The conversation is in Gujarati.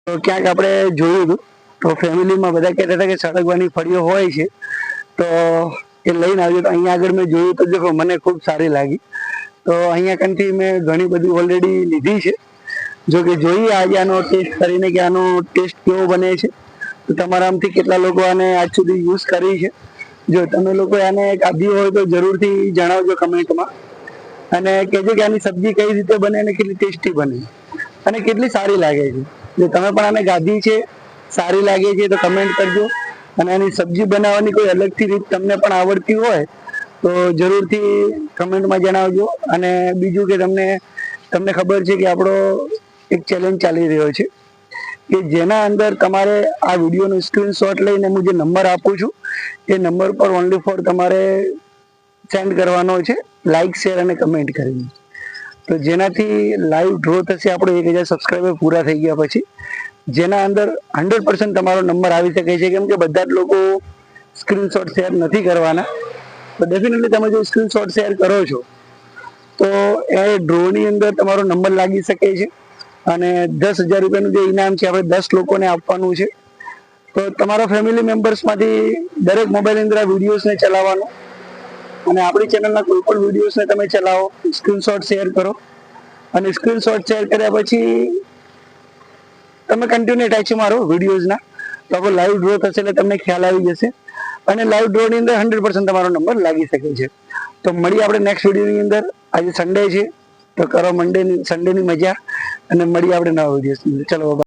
તો ક્યાંક આપણે જોયું હતું તો ફેમિલીમાં બધા કહેતા હતા કે સળગવાની ફળીઓ હોય છે, તો એ લઈને આવ્યો. તો અહીંયા આગળ મેં જોયું તો દેખો મને ખૂબ સારી લાગી. તો અહીંયા કંથી મેં ઘણી બધી ઓલરેડી લીધી છે. જો કે જોઈએ આજે આનો ટેસ્ટ કરીને કે આનો ટેસ્ટ કેવો બને છે. તો તમારામાંથી કેટલા લોકો આને આજ સુધી યુઝ કરી છે. જો તમે લોકો આને ખાધી હોય તો જરૂરથી જણાવજો કમેન્ટમાં, અને કહેજો કે આની સબ્જી કઈ રીતે બને અને કેટલી ટેસ્ટી બને અને કેટલી સારી લાગે છે. જો તમે પણ આને ખાધી છે, સારી લાગે છે તો કમેન્ટ કરજો. અને આની સબ્જી બનાવવાની કોઈ અલગથી રીત તમને પણ આવડતી હોય તો જરૂરથી કમેન્ટમાં જણાવજો. અને બીજું કે તમને ખબર છે કે આપણો એક ચેલેન્જ ચાલી રહ્યો છે કે જેના અંદર તમારે આ વિડીયોનો સ્ક્રીનશોટ લઈને હું જે નંબર આપું છું એ નંબર પર ઓનલી ફોર તમારે સેન્ડ કરવાનો છે, લાઈક શેર અને કમેન્ટ કરીને. તો જેનાથી લાઈવ ડ્રો થશે આપણો 1000 સબસ્ક્રાઈબર પૂરા થઈ ગયા પછી, જેના અંદર 100% તમારો નંબર આવી શકે છે. કેમ કે બધા જ લોકો સ્ક્રીનશોટ શેર નથી કરવાના. તો ડેફિનેટલી તમે જો સ્ક્રીનશોટ શેર કરો છો તો એ ડ્રોની અંદર તમારો નંબર લાગી શકે છે. અને 10,000 રૂપિયાનું જે ઇનામ છે આપણે 10 લોકોને આપવાનું છે. તો તમારા ફેમિલી મેમ્બર્સમાંથી દરેક મોબાઈલ અંદર આ વિડીયોઝને ચલાવવાનો, અને આપણી ચેનલના કોઈ પણ વિડીયોઝને તમે ચલાવો, સ્ક્રીનશોટ શેર કરો. અને સ્ક્રીનશોટ શેર કર્યા પછી તમે કન્ટિન્યુ ટેચ મારો વિડીયોઝના, તો આપણો લાઈવ ડ્રો થશે એટલે તમને ખ્યાલ આવી જશે. અને લાઈવ ડ્રોની અંદર 100% તમારો નંબર લાગી શકે છે. તો મળીએ આપણે નેક્સ્ટ વિડીયોની અંદર. આજે સન્ડે છે તો કરો સન્ડેની મજા, અને મળીએ આપણે નવા વિડીયોઝની અંદર. ચલો બાય.